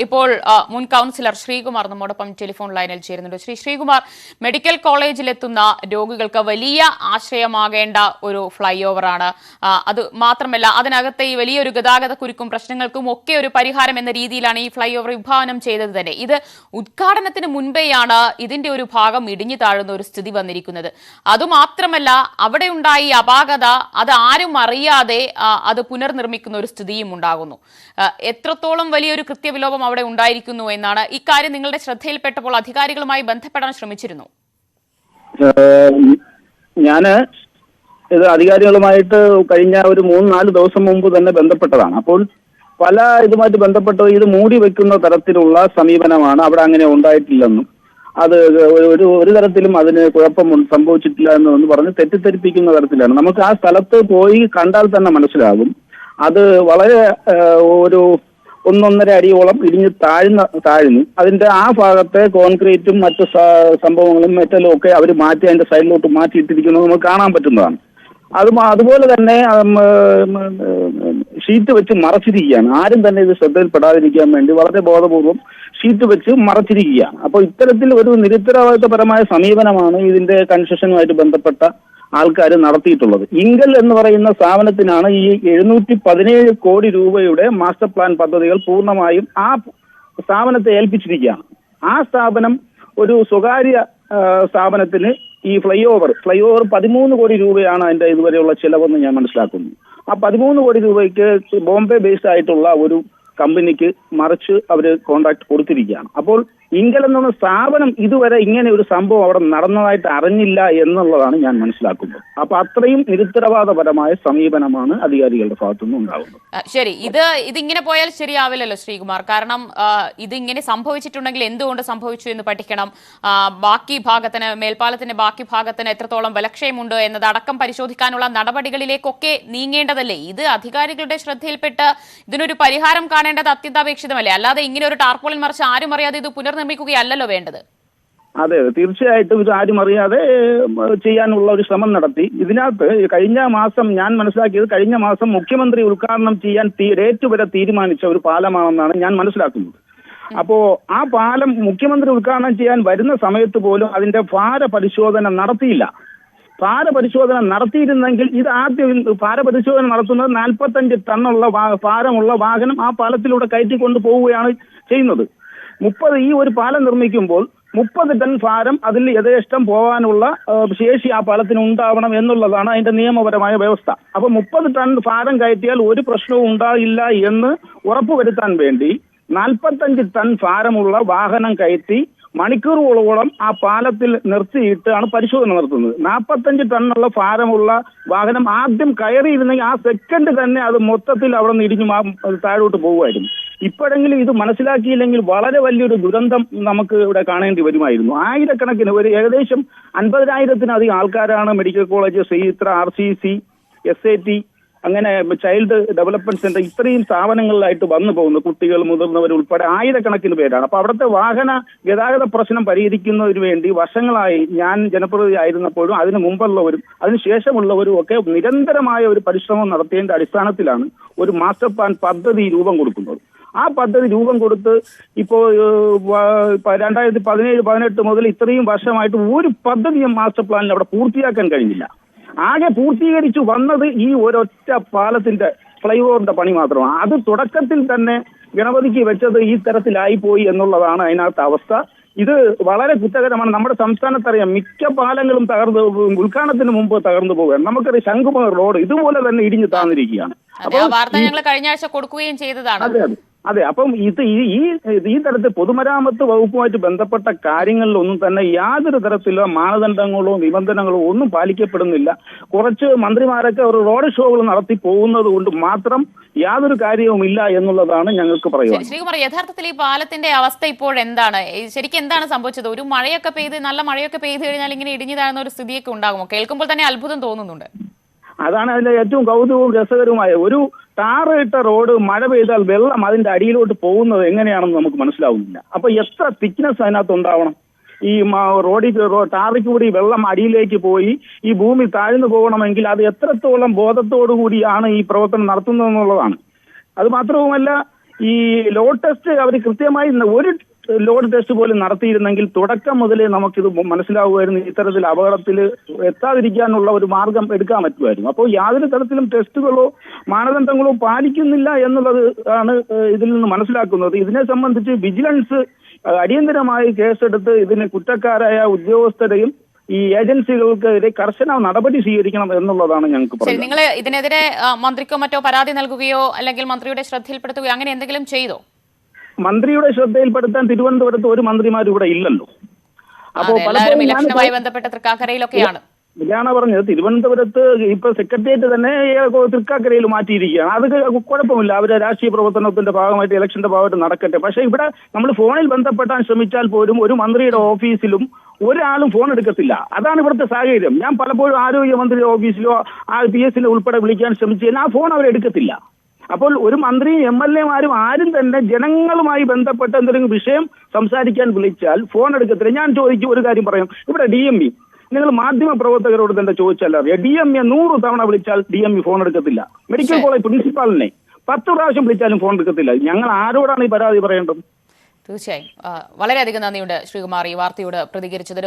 ഇപ്പോൾ മുൻ കൗൺസിലർ ശ്രീകുമാർ നമ്മോടൊപ്പം ടെലിഫോൺ ലൈനിൽ ചേരുന്നുണ്ട്. ശ്രീകുമാർ, മെഡിക്കൽ കോളേജിലെത്തുന്ന രോഗികൾക്ക് വലിയ ആശ്രയമാകേണ്ട ഒരു ഫ്ലൈ ഓവറാണ്. അത് മാത്രമല്ല, അതിനകത്തെ ഈ വലിയൊരു ഗതാഗത കുരുക്കും പ്രശ്നങ്ങൾക്കും ഒക്കെ ഒരു പരിഹാരം എന്ന രീതിയിലാണ് ഈ ഫ്ലൈ ഓവർ വിഭാവനം ചെയ്തത് തന്നെ. ഇത് ഉദ്ഘാടനത്തിന് മുൻപേയാണ് ഇതിന്റെ ഒരു ഭാഗം ഇടിഞ്ഞു താഴുന്ന ഒരു സ്ഥിതി വന്നിരിക്കുന്നത്. അതുമാത്രമല്ല, അവിടെ ഉണ്ടായി അപാകത അത് ആരും അറിയാതെ അത് പുനർനിർമ്മിക്കുന്ന ഒരു സ്ഥിതിയും ഉണ്ടാകുന്നു. എത്രത്തോളം വലിയൊരു കൃത്യവിലോപം അവിടെ ഉണ്ടായിരിക്കുന്നു എന്നാണ് ഇക്കാര്യം നിങ്ങളുടെ ശ്രദ്ധയിൽപ്പെട്ടപ്പോൾ അധികാരികളുമായി ബന്ധപ്പെടാൻ ശ്രമിച്ചിരുന്നു? ഞാന് ഇത് അധികാരികളുമായിട്ട് കഴിഞ്ഞ ഒരു 3-4 ദിവസം മുമ്പ് തന്നെ ബന്ധപ്പെട്ടതാണ്. അപ്പോൾ പല ഇതുമായിട്ട് ബന്ധപ്പെട്ട് ഇത് മൂടി വെക്കുന്ന തരത്തിലുള്ള സമീപനമാണ്. അവിടെ അങ്ങനെ ഉണ്ടായിട്ടില്ലെന്നും അത് ഒരു തരത്തിലും അതിന് കുഴപ്പം സംഭവിച്ചിട്ടില്ല എന്ന് പറഞ്ഞ് തെറ്റിദ്ധരിപ്പിക്കുന്ന തരത്തിലാണ്. നമുക്ക് ആ സ്ഥലത്ത് പോയി കണ്ടാൽ തന്നെ മനസ്സിലാകും അത് വളരെ ഒരു 1-1.5 അടിയോളം ഇടിഞ്ഞ് താഴ്ന്നു. അതിന്റെ ആ ഭാഗത്തെ കോൺക്രീറ്റും മറ്റു സംഭവങ്ങളും മെറ്റലും ഒക്കെ അവർ മാറ്റി അതിന്റെ സൈഡിലോട്ട് മാറ്റിയിട്ടിരിക്കുന്നത് നമുക്ക് കാണാൻ പറ്റുന്നതാണ്. അതുപോലെ തന്നെ ഷീറ്റ് വെച്ച് മറച്ചിരിക്കുകയാണ്. ആരും തന്നെ ഇത് ശ്രദ്ധയിൽപ്പെടാതിരിക്കാൻ വേണ്ടി വളരെ ബോധപൂർവം ഷീറ്റ് വെച്ച് മറച്ചിരിക്കുകയാണ്. അപ്പോൾ ഇത്തരത്തിൽ ഒരു നിരുത്തരവാദിത്തപരമായ സമീപനമാണ് ഇതിന്റെ കൺസ്ട്രക്ഷനുമായിട്ട് ബന്ധപ്പെട്ട ആൾക്കാർ നടത്തിയിട്ടുള്ളത്. ഇങ്കൽ എന്ന് പറയുന്ന സ്ഥാപനത്തിനാണ് ഈ 717 കോടി രൂപയുടെ മാസ്റ്റർ പ്ലാൻ പദ്ധതികൾ പൂർണ്ണമായും ആ സ്ഥാപനത്തെ ഏൽപ്പിച്ചിരിക്കുകയാണ്. ആ സ്ഥാപനം ഒരു സ്വകാര്യ സ്ഥാപനത്തിന് ഈ ഫ്ലൈ ഓവർ 13 കോടി രൂപയാണ് അതിന്റെ ഇതുവരെയുള്ള ചിലവെന്ന് ഞാൻ മനസ്സിലാക്കുന്നു. ആ 13 കോടി രൂപയ്ക്ക് ബോംബെ ബേസ്ഡ് ആയിട്ടുള്ള ഒരു കമ്പനിക്ക് മറിച്ച് അവർ കോൺട്രാക്ട് കൊടുത്തിരിക്കുകയാണ്. അപ്പോൾ ഇങ്കൽ എന്ന സ്ഥാപനം ഇതുവരെ ഇങ്ങനെ ഒരു സംഭവം അവിടെ നടന്നതായിട്ട് അറിഞ്ഞില്ല എന്നുള്ളതാണ് ഞാൻ മനസ്സിലാക്കുന്നത്. അപ്പൊ അത്രയും നിരുത്തരവാദപരമായ സമീപനമാണ് അധികാരികളുടെ ഭാഗത്തുനിന്ന് ഉണ്ടാകുന്നത്. ശരി, ഇതിങ്ങനെ പോയാൽ ശരിയാവില്ലല്ലോ ശ്രീകുമാർ. കാരണം ഇതിങ്ങനെ സംഭവിച്ചിട്ടുണ്ടെങ്കിൽ എന്തുകൊണ്ട് സംഭവിച്ചു എന്ന് പഠിക്കണം. ബാക്കി ഭാഗത്തിന്, മേൽപ്പാലത്തിന്റെ ബാക്കി ഭാഗത്തിന് എത്രത്തോളം ബലക്ഷയമുണ്ട് എന്നതടക്കം പരിശോധിക്കാനുള്ള നടപടികളിലേക്കൊക്കെ നീങ്ങേണ്ടതല്ലേ? ഇത് അധികാരികളുടെ ശ്രദ്ധയിൽപ്പെട്ട് ഇതിനൊരു പരിഹാരം കാണേണ്ടത് അത്യന്താപേക്ഷിതമല്ലേ? അല്ലാതെ ഇങ്ങനെ ഒരു ടാർപോളിൻ മറിച്ച് ആരും അറിയാതെ ഇത് പുനർനിർമ്മിക്കുകയല്ലല്ലോ വേണ്ടത്. അതെ, തീർച്ചയായിട്ടും ഇത് ആരും അറിയാതെ ചെയ്യാനുള്ള ഒരു ശ്രമം നടത്തി. ഇതിനകത്ത് കഴിഞ്ഞ മാസം ഞാൻ മനസ്സിലാക്കിയത്, കഴിഞ്ഞ മാസം മുഖ്യമന്ത്രി ഉദ്ഘാടനം ചെയ്യാൻ ഡേറ്റ് വരെ തീരുമാനിച്ച ഒരു പാലമാണെന്നാണ് ഞാൻ മനസ്സിലാക്കുന്നത്. അപ്പോ ആ പാലം മുഖ്യമന്ത്രി ഉദ്ഘാടനം ചെയ്യാൻ വരുന്ന സമയത്ത് പോലും അതിന്റെ ഭാരപരിശോധന നടത്തിയില്ല. ഭാരപരിശോധന നടത്തിയിരുന്നെങ്കിൽ ഇത് ആദ്യം ഭാരപരിശോധന നടത്തുന്നത് 45 ടണ്ണുള്ള ഭാരമുള്ള വാഹനം ആ പാലത്തിലൂടെ കയറ്റിക്കൊണ്ട് പോവുകയാണ് ചെയ്യുന്നത്. ഈ ഒരു പാലം നിർമ്മിക്കുമ്പോൾ 30 ടൺ ഭാരം അതിൽ യഥേഷ്ടം പോകാനുള്ള ശേഷി ആ പാലത്തിന് ഉണ്ടാവണം എന്നുള്ളതാണ് അതിന്റെ നിയമപരമായ വ്യവസ്ഥ. അപ്പൊ 30 ടൺ ഭാരം കയറ്റിയാൽ ഒരു പ്രശ്നവും ഉണ്ടാകില്ല എന്ന് ഉറപ്പുവരുത്താൻ വേണ്ടി 45 ടൺ ഭാരമുള്ള വാഹനം കയറ്റി മണിക്കൂറുകളോളം ആ പാലത്തിൽ നിർത്തിയിട്ടാണ് പരിശോധന നടത്തുന്നത്. 45 ടണ്ണുള്ള ഭാരമുള്ള വാഹനം ആദ്യം കയറിയിരുന്നെങ്കിൽ ആ സെക്കൻഡ് തന്നെ അത് മൊത്തത്തിൽ അവിടെ നിന്ന് ഇടിഞ്ഞു താഴോട്ട് പോകുമായിരുന്നു. ഇപ്പോഴെങ്കിലും ഇത് മനസ്സിലാക്കിയില്ലെങ്കിൽ വളരെ വലിയൊരു ദുരന്തം നമുക്ക് ഇവിടെ കാണേണ്ടി വരുമായിരുന്നു. ആയിരക്കണക്കിന് ഏകദേശം 50,000-ലധികം ആൾക്കാരാണ് മെഡിക്കൽ കോളേജ്, ശ്രീത്ര, RCC, SAT, അങ്ങനെ ചൈൽഡ് ഡെവലപ്മെന്റ് സെന്റർ, ഇത്രയും സ്ഥാപനങ്ങളിലായിട്ട് വന്നു പോകുന്നു. കുട്ടികൾ, മുതിർന്നവർ ഉൾപ്പെടെ ആയിരക്കണക്കിന് പേരാണ്. അപ്പൊ അവിടുത്തെ വാഹന ഗതാഗത പ്രശ്നം പരിഹരിക്കുന്നതിന് വേണ്ടി വർഷങ്ങളായി ഞാൻ ജനപ്രതിനിധി ആയിരുന്നപ്പോഴും അതിനു മുമ്പുള്ളവരും അതിനുശേഷമുള്ളവരും ഒക്കെ നിരന്തരമായ ഒരു പരിശ്രമം നടത്തിയതിന്റെ അടിസ്ഥാനത്തിലാണ് ഒരു മാസ്റ്റർ പ്ലാൻ പദ്ധതി രൂപം കൊടുക്കുന്നത്. ആ പദ്ധതി രൂപം കൊടുത്ത് ഇപ്പോൾ 2017-18 മുതൽ ഇത്രയും വർഷമായിട്ട് ഒരു പദ്ധതിയും മാസ്റ്റർ പ്ലാനിൽ അവിടെ പൂർത്തിയാക്കാൻ കഴിഞ്ഞില്ല. ആകെ പൂർത്തീകരിച്ചു വന്നത് ഈ ഒരൊറ്റ പാലത്തിന്റെ ഫ്ലൈ ഓവറിന്റെ പണി മാത്രമാണ്. അത് തുടക്കത്തിൽ തന്നെ ഗണപതിക്ക് വെച്ചത് ഈ തരത്തിലായി പോയി എന്നുള്ളതാണ് അതിനകത്ത് അവസ്ഥ. ഇത് വളരെ കുറ്റകരമാണ്. നമ്മുടെ സംസ്ഥാനത്തറിയാം, മിക്ക പാലങ്ങളും ഉദ്ഘാടനത്തിന് മുമ്പ് തകർന്നു പോവുകയാണ്. നമുക്കറിയാം, ശംഖുമുഖ റോഡ് ഇതുപോലെ തന്നെ ഇടിഞ്ഞു താന്നിരിക്കുകയാണ്. കഴിഞ്ഞ ആഴ്ച കൊടുക്കുകയും ചെയ്തതാണ്. അതെ, അപ്പം ഈ തരത്തിൽ പൊതുമരാമത്ത് വകുപ്പുമായിട്ട് ബന്ധപ്പെട്ട കാര്യങ്ങളിലൊന്നും തന്നെ യാതൊരു തരത്തിലുള്ള മാനദണ്ഡങ്ങളോ നിബന്ധനകളോ ഒന്നും പാലിക്കപ്പെടുന്നില്ല. കുറച്ച് മന്ത്രിമാരൊക്കെ ഒരു റോഡ് ഷോകൾ നടത്തി പോകുന്നത് കൊണ്ട് മാത്രം യാതൊരു കാര്യവുമില്ല എന്നുള്ളതാണ് ഞങ്ങൾക്ക് പറയുന്നത്. ശ്രീകുമാർ, യഥാർത്ഥത്തിൽ ഈ പാലത്തിന്റെ അവസ്ഥ ഇപ്പോഴെന്താണ്? ശരിക്കും എന്താണ് സംഭവിച്ചത്? ഒരു മഴയൊക്കെ പെയ്ത്, നല്ല മഴയൊക്കെ പെയ്ത് കഴിഞ്ഞാൽ ഇങ്ങനെ ഇടിഞ്ഞു താഴ്ന്ന ഒരു സ്ഥിതിയൊക്കെ ഉണ്ടാകുമോ? കേൾക്കുമ്പോൾ തന്നെ അത്ഭുതം തോന്നുന്നുണ്ട്. അതാണ് അതിന്റെ ഏറ്റവും കൗതുകവും രസകരവുമായ ഒരു ടാറിട്ട റോഡ് മഴ പെയ്താൽ വെള്ളം അതിന്റെ അടിയിലോട്ട് പോകുന്നത് എങ്ങനെയാണെന്ന് നമുക്ക് മനസ്സിലാവുന്നില്ല. അപ്പൊ എത്ര തിക്നെസ് അതിനകത്ത് ഉണ്ടാവണം? ഈ ടാറിക്ക് കൂടി വെള്ളം അടിയിലേക്ക് പോയി ഈ ഭൂമി താഴ്ന്നു പോകണമെങ്കിൽ അത് എത്രത്തോളം ബോധത്തോടു കൂടിയാണ് ഈ പ്രവർത്തനം നടത്തുന്നതെന്നുള്ളതാണ്. അത് മാത്രവുമല്ല, ഈ ലോഡ് ടെസ്റ്റ് അവർ കൃത്യമായി ഒരു ലോഡ് ടെസ്റ്റ് പോലും നടത്തിയിരുന്നെങ്കിൽ തുടക്കം മുതലേ നമുക്കിത് മനസ്സിലാവുമായിരുന്നു, ഇത്തരത്തിൽ അപകടത്തിൽ എത്താതിരിക്കാനുള്ള ഒരു മാർഗം എടുക്കാൻ പറ്റുമായിരുന്നു. അപ്പോൾ യാതൊരു തരത്തിലും ടെസ്റ്റുകളോ മാനദണ്ഡങ്ങളോ പാലിക്കുന്നില്ല എന്നുള്ളത് ആണ് ഇതിൽ നിന്ന് മനസ്സിലാക്കുന്നത്. ഇതിനെ സംബന്ധിച്ച് വിജിലൻസ് അടിയന്തരമായി കേസെടുത്ത് ഇതിന് കുറ്റക്കാരായ ഉദ്യോഗസ്ഥരെയും ഈ ഏജൻസികൾക്കെതിരെ കർശന നടപടി സ്വീകരിക്കണം എന്നുള്ളതാണ് ഞങ്ങൾക്ക് പറയുന്നത്. നിങ്ങൾ ഇതിനെതിരെ മന്ത്രിക്കോ മറ്റോ പരാതി നൽകുകയോ അല്ലെങ്കിൽ മന്ത്രിയുടെ ശ്രദ്ധയിൽപ്പെടുത്തുകയോ അങ്ങനെ എന്തെങ്കിലും ചെയ്തോ? മന്ത്രിയുടെ ശ്രദ്ധയിൽപ്പെടുത്താൻ തിരുവനന്തപുരത്ത് ഒരു മന്ത്രിമാരും ഇവിടെ ഇല്ലല്ലോ. അപ്പോൾ എല്ലാവരും ഇലക്ഷനുമായി ബന്ധപ്പെട്ട തൃക്കാക്കരയിലൊക്കെയാണ്. ഇതാണ് പറഞ്ഞത്, തിരുവനന്തപുരത്ത് ഇപ്പൊ സെക്രട്ടേറിയറ്റ് തന്നെ തൃക്കാക്കരയിൽ മാറ്റിയിരിക്കുകയാണ്. അത് കുഴപ്പമില്ല, അവരെ രാഷ്ട്രീയ പ്രവർത്തനത്തിന്റെ ഭാഗമായിട്ട് ഇലക്ഷന്റെ ഭാഗമായിട്ട് നടക്കട്ടെ. പക്ഷെ ഇവിടെ നമ്മൾ ഫോണിൽ ബന്ധപ്പെടാൻ ശ്രമിച്ചാൽ പോലും ഒരു മന്ത്രിയുടെ ഓഫീസിലും ഒരാളും ഫോൺ എടുക്കത്തില്ല. അതാണ് ഇവിടുത്തെ സാഹചര്യം. ഞാൻ പലപ്പോഴും ആരോഗ്യമന്ത്രിയുടെ ഓഫീസിലോ PS ഉൾപ്പെടെ വിളിക്കാൻ ശ്രമിച്ചു, ആ ഫോൺ അവരെടുക്കത്തില്ല. അപ്പോൾ ഒരു മന്ത്രിയും MLA മാരും ആരും തന്നെ ജനങ്ങളുമായി ബന്ധപ്പെട്ട എന്തെങ്കിലും വിഷയം സംസാരിക്കാൻ വിളിച്ചാൽ ഫോൺ എടുക്കത്തില്ല. ഞാൻ ചോദിക്കും, ഒരു കാര്യം പറയാം, ഇവിടെ DME നിങ്ങൾ മാധ്യമ പ്രവർത്തകരോട് തന്നെ ചോദിച്ചാൽ അറിയാം, DME 100 തവണ വിളിച്ചാൽ DME ഫോൺ എടുക്കത്തില്ല. മെഡിക്കൽ കോളേജ് പ്രിൻസിപ്പാളിനെ 10 പ്രാവശ്യം വിളിച്ചാലും ഫോൺ എടുക്കത്തില്ല. ഞങ്ങൾ ആരോടാണ് ഈ പരാതി പറയേണ്ടത്? തീർച്ചയായും വളരെയധികം നന്ദിയുണ്ട് ശ്രീകുമാർ ഈ വാർത്തയോട് പ്രതികരിച്ചതിന്.